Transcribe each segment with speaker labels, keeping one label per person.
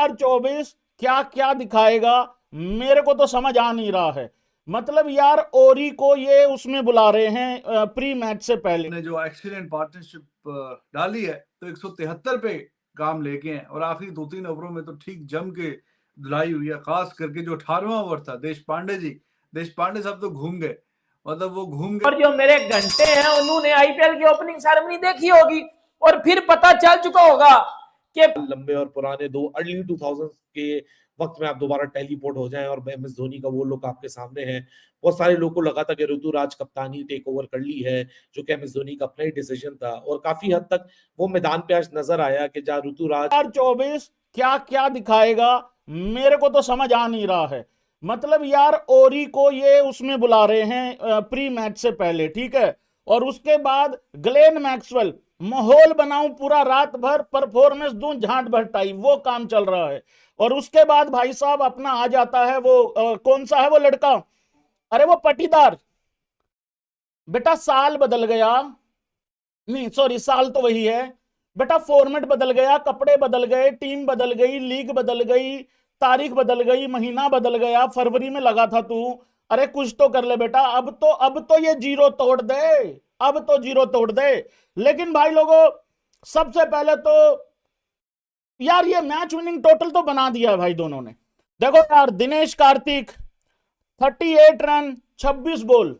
Speaker 1: 2024 क्या क्या दिखाएगा मेरे को तो समझ आ नहीं रहा है। मतलब यार ओरी को ये उसमें बुला रहे हैं प्री मैच से पहले।
Speaker 2: ने जो एक्सीलेंट पार्टनरशिप डाली है तो 173 पे काम लेके हैं और आखिरी 2-3 ओवरों में तो ठीक जम के धुलाई हुई है। खास करके जो 18वां ओवर था देश पांडे साहब तो घूम गए, मतलब वो घूम गए।
Speaker 3: और जो मेरे घंटे हैं उन्होंने आईपीएल की ओपनिंग सेरेमनी देखी होगी और फिर पता चल चुका होगा कि
Speaker 4: लंबे और पुराने दो अर्ली 2000 के वक्त में आप दोबारा टेलीपोर्ट हो जाएं और एम एस धोनी का वो लुक आपके सामने है। बहुत सारे लोगों को लगा था कि ऋतुराज कप्तानी टेक ओवर कर ली है, जो कि एम एस धोनी का अपना ही डिसीजन था और काफी हद तक वो मैदान पे आज नजर आया कि जहां ऋतुराज
Speaker 1: 2024 क्या क्या दिखाएगा मेरे को तो समझ आ नहीं रहा है। मतलब यार ओरी को ये उसमें बुला रहे हैं प्री मैच से पहले, ठीक है, और उसके बाद ग्लेन मैक्सवेल माहौल बनाऊं पूरा रात भर परफॉर्मेंस दूं झांट भट्टाई वो काम चल रहा है। और उसके बाद भाई साहब अपना आ जाता है वो कौन सा है वो लड़का, अरे वो पटीदार बेटा, साल बदल गया, नहीं सॉरी साल तो वही है बेटा, फॉर्मेट बदल गया, कपड़े बदल गए, टीम बदल गई, लीग बदल गई, तारीख बदल गई, महीना बदल गया, फरवरी में लगा था तू, अरे कुछ तो कर ले बेटा। अब तो ये जीरो तोड़ दे, अब तो जीरो तोड़ दे। लेकिन भाई लोगों सबसे पहले तो यार ये मैच विनिंग टोटल तो बना दिया है भाई दोनों ने। देखो यार दिनेश कार्तिक 38 रन 26 बॉल,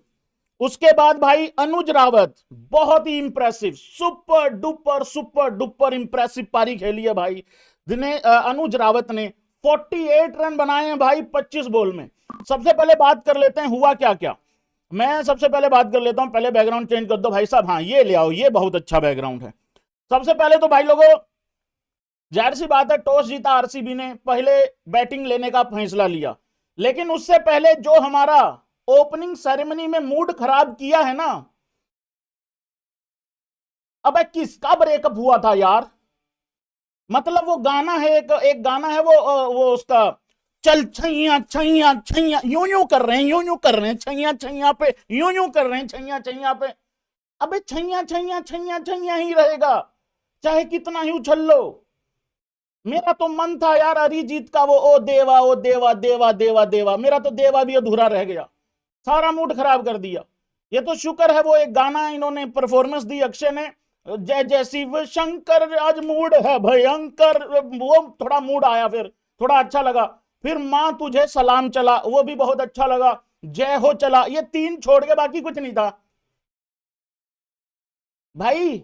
Speaker 1: उसके बाद भाई अनुज रावत बहुत ही इंप्रेसिव, सुपर डुपर इंप्रेसिव पारी खेली है भाई अनुज रावत ने 48 रन बनाए हैं भाई 25 बॉल में। सबसे पहले बात कर लेते हैं हुआ क्या क्या। मैं सबसे पहले बात कर लेता हूं, पहले बैकग्राउंड चेंज कर दो भाई साहब, हाँ ये ले आओ, ये बहुत अच्छा बैकग्राउंड है। सबसे पहले तो भाई लोगों जाहिर सी बात है टॉस जीता आरसीबी ने, पहले बैटिंग लेने का फैसला लिया, लेकिन उससे पहले जो हमारा ओपनिंग सेरेमनी में मूड खराब किया है ना, अबे किसका ब्रेकअप हुआ था यार। मतलब वो गाना है एक गाना है वो उसका, चल छैया छैया छैया, यूं यूं कर रहे हैं, यूं यूं कर रहे हैं छैया छैया पे, यूं यूं कर रहे हैं छैया छैया पे। अबे छैया छैया छैया छैया ही रहेगा चाहे कितना ही उछल लो। मेरा तो मन था यार अरिजीत का वो ओ देवा ओ देवा देवा देवा देवा, मेरा तो देवा भी अधूरा रह गया, सारा मूड खराब कर दिया। ये तो शुक्र है वो एक गाना इन्होंने परफॉर्मेंस दी अक्षय ने, जय जय शिव शंकर आज मूड है भयंकर, वो थोड़ा मूड आया, फिर थोड़ा अच्छा लगा। फिर मां तुझे सलाम चला वो भी बहुत अच्छा लगा, जय हो चला, ये तीन छोड़ के बाकी कुछ नहीं था भाई।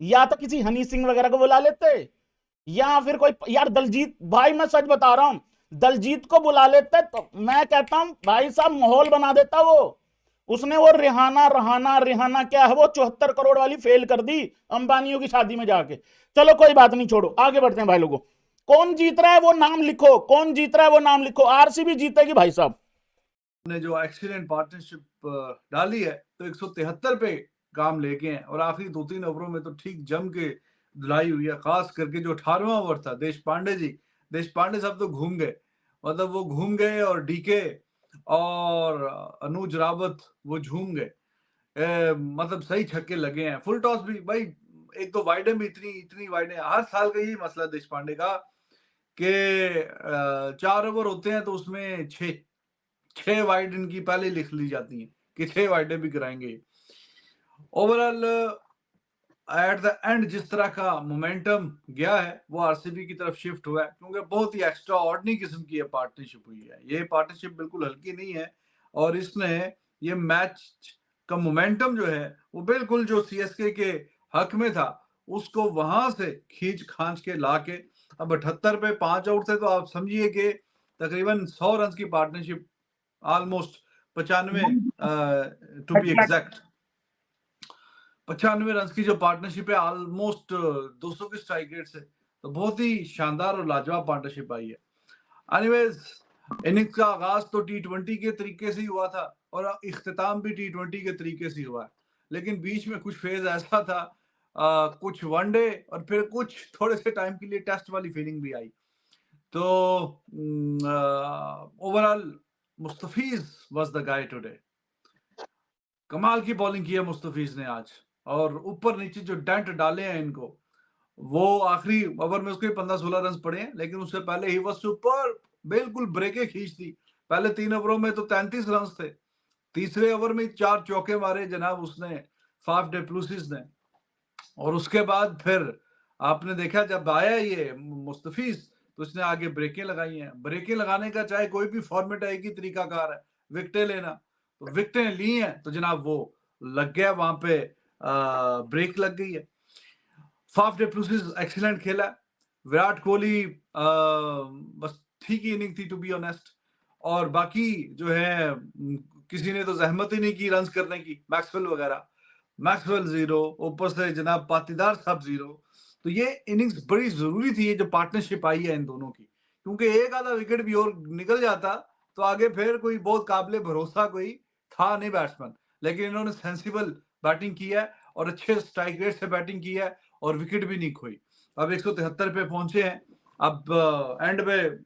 Speaker 1: या तो किसी हनी सिंह वगैरह को बुला लेते, या फिर कोई यार दलजीत, भाई मैं सच बता रहा हूं दलजीत को बुला लेते तो मैं कहता हूं भाई साहब माहौल बना देता वो। उसने वो रिहाना रहाना रिहाना क्या है वो 74 करोड़ वाली फेल कर दी अंबानियों की शादी में जाके। चलो कोई बात नहीं, छोड़ो आगे बढ़ते हैं भाई लोगों। कौन जीत रहा है वो नाम लिखो, कौन जीत रहा है वो नाम लिखो। आरसीबी जीतेगी भाई साहब।
Speaker 2: ने जो एक्सीलेंट पार्टनरशिप डाली है तो 173 पे काम लेके हैं और आखिरी 2-3 ओवरों में तो ठीक जम के धुलाई हुई है। खास करके जो 18वां ओवर था देश पांडे साहब तो घूम गए, मतलब वो घूम गए और डीके और अनुज रावत वो झूम गए। मतलब सही छक्के लगे हैं, फुल टॉस भी भाई, एक तो वाइडन भी इतनी वाइडें, हर साल का यही मसला देश पांडे का कि 4 ओवर होते हैं तो उसमें 6 वाइड इनकी पहले लिख ली जाती हैं कि 6 वाइडें भी कराएंगे। ओवरऑल एट द एंड जिस तरह का मोमेंटम गया है वो आरसीबी की तरफ शिफ्ट हुआ है, क्योंकि बहुत ही एक्स्ट्रा ऑर्डिनरी किस्म की ये पार्टनरशिप हुई है। ये पार्टनरशिप बिल्कुल हल्की नहीं है और इसने ये मैच का मोमेंटम जो है वो बिल्कुल जो सीएसके के हक में था उसको वहां से खींच खांच के लाके अब 78 पे 5 आउट थे, तो आप समझिए कि तकरीबन 100 रन की partnership, almost 95 to be exact 95 run की जो पार्टनरशिप है, ऑलमोस्ट 200 की स्ट्राइक रेट से, तो बहुत ही शानदार और लाजवाब पार्टनरशिप आई है। एनीवेज इनिंग्स का आगाज तो टी20 के तरीके से ही हुआ था और इख्तिताम भी टी20 के तरीके से हुआ है, लेकिन बीच में कुछ फेज ऐसा था, कुछ वनडे और फिर कुछ थोड़े से टाइम के लिए टेस्ट वाली फीलिंग भी आई। तो overall Mustafiz was the guy today. कमाल की बॉलिंग की है मुस्तफिज ने आज और ऊपर नीचे जो डेंट डाले हैं इनको, वो आखिरी ओवर में उसके 15-16 रन पड़े हैं, लेकिन उससे पहले ही वह सुपर बिल्कुल ब्रेकें खींच दी। पहले 3 ओवरों में तो 33 रन थे। तीसरे ओवर में 4 चौके मारे जनाब उसने, फाफ डु प्लेसिस ने। और उसके बाद फिर आपने देखा जब आया ये मुस्तफिज, तो इसने आगे ब्रेकें लगाई हैं। ब्रेकें लगाने का चाहे कोई भी फॉर्मेट है, एक ही तरीकाकार है, विकेटें लेना। तो विकेटें ली हैं तो जनाब वो लग गया वहां पे, ब्रेक लग गई है। फाफ डु प्लेसिस एक्सीलेंट खेला। विराट कोहली बस ठीक ही इनिंग थी टू बी ऑनेस्ट। और बाकी जो है किसी ने तो जहमत ही नहीं की रन्स करने की, मैक्सवेल वगैरह। मैक्सवेल 0, ऊपर से जनाब पाटीदार साहब 0। तो ये इनिंग्स बड़ी जरूरी थी, ये जो पार्टनरशिप आई है इन दोनों की, क्योंकि एक आधा विकेट भी और निकल जाता तो आगे फिर कोई बहुत काबिले भरोसा कोई था नहीं बैट्समैन। लेकिन इन्होंने सेंसिबल बैटिंग की है और अच्छे स्ट्राइक रेट से बैटिंग की है और विकेट भी नहीं खोई। अब 173 पे पहुंचे हैं। अब एंड में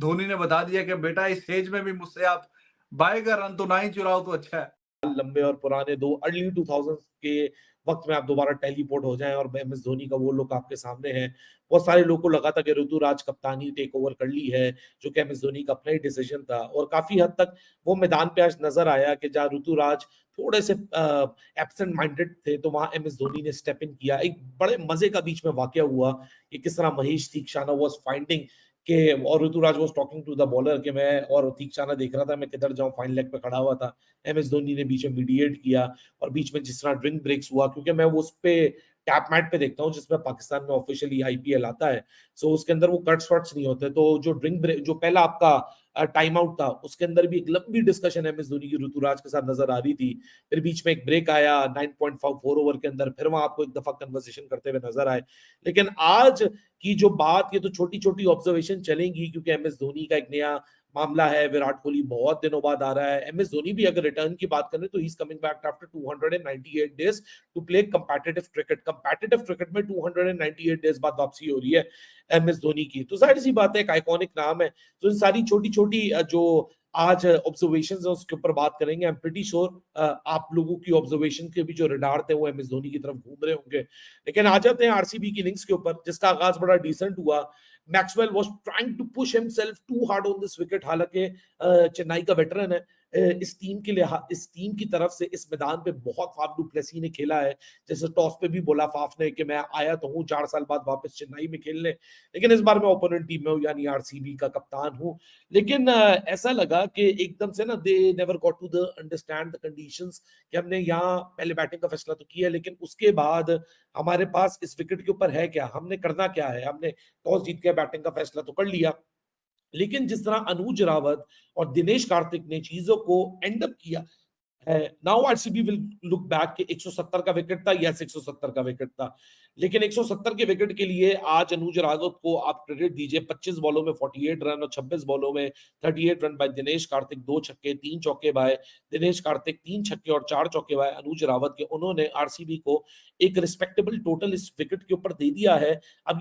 Speaker 2: धोनी ने बता दिया कि बेटा इस एज में भी मुझसे आप बाय का रन तो ना ही चुराओ तो अच्छा है।
Speaker 4: लंबे और पुराने दो अर्ली 2000 के वक्त में आप दोबारा टेलीपोर्ट हो जाएं और एम एस धोनी का वो लुक आपके सामने है। बहुत सारे लोगों को लगा था कि ऋतुराज कप्तानी टेक ओवर कर ली है, जो कि एम एस धोनी का अपना ही डिसीजन था और काफी हद तक वो मैदान पे आज नजर आया कि जहाँ ऋतुराज थोड़े से एब्सेंट माइंडेड थे तो वहां एम एस धोनी ने स्टेप इन किया। एक बड़े मजे का बीच में वाकया हुआ कि किस तरह महेश तीक्षाना वाज फाइंडिंग के और Rituraj was talking to the bowler कि मैं और तीक्षाना देख रहा था मैं किधर जाऊं, फाइन लेग पे खड़ा हुआ था। एम एस धोनी ने बीच में मीडिएट किया और बीच में जिस तरह ड्रिंक ब्रेक्स हुआ, क्योंकि मैं वो उस पे टैप मैट पे देखता हूँ जिसमें पाकिस्तान में ऑफिशियली आईपीएल आता है, सो उसके अंदर वो कट्स वट्स नहीं होते। तो जो ड्रिंक ब्रेक जो पहला आपका टाइम आउट था उसके अंदर भी एक लंबी डिस्कशन एम एस धोनी की ऋतुराज के साथ नजर आ रही थी। फिर बीच में एक ब्रेक आया 9.4 ओवर के अंदर, फिर वहां आपको एक दफा कन्वर्सेशन करते हुए नजर आए। लेकिन आज की जो बात, ये तो छोटी छोटी ऑब्जर्वेशन चलेंगी क्योंकि एम एस धोनी का एक नया मामला है। विराट कोहली बहुत दिनों बाद आ रहा है। एम एस धोनी भी अगर रिटर्न की बात करें तो he is coming back after 298 days to play competitive cricket. Competitive cricket में 298 डेज बाद वापसी हो रही है एम एस धोनी की, तो जाहिर सी बात है एक आइकॉनिक नाम है। तो इन सारी छोटी छोटी जो आज ऑब्जर्वेशंस है उसके ऊपर बात करेंगे। आई एम प्रीटी श्योर आप लोगों की ऑब्जर्वेशन के भी जो रडार थे वो एम एस धोनी की तरफ घूम रहे होंगे। लेकिन आ जाते हैं आरसीबी की इनिंग्स के ऊपर, जिसका आगाज बड़ा डिसेंट हुआ। Maxwell was trying to push himself too hard on this wicket. हालांकि चेन्नई का वेटरन है, इस टीम के लिए इस टीम की तरफ से इस मैदान पे बहुत फाफ डु प्लेसी ने खेला है। जैसे टॉस पे भी बोला फाफ ने कि मैं आया तो हूँ 4 साल बाद वापस चेन्नई में खेलने, लेकिन इस बार मैं ओपोनेंट टीम में हूँ यानी आरसीबी का कप्तान हूँ। लेकिन ऐसा लगा कि एकदम से ना they never got to the understand the conditions कि हमने यहाँ पहले बैटिंग का फैसला तो किया, लेकिन उसके बाद हमारे पास इस विकेट के ऊपर है क्या, हमने करना क्या है। हमने टॉस जीत के बैटिंग का फैसला तो कर लिया, लेकिन जिस तरह अनुज रावत और दिनेश कार्तिक ने चीजों को एंड अप किया है, now RCB will look back कि 170 का विकेट था, यस 170 का विकेट था, लेकिन 170 के विकेट के लिए आज अनुज रावत को आप क्रेडिट दीजिए। 25 बॉलों में 48 रन और 26 बॉलों में 38 रन बाय दिनेश कार्तिक, 2 छक्के 3 चौके बाय दिनेश कार्तिक, 3 छक्के और 4 चौके बाय अनुज रावत के। उन्होंने आरसीबी को एक रिस्पेक्टेबल टोटल इस विकेट के ऊपर दे दिया है। अब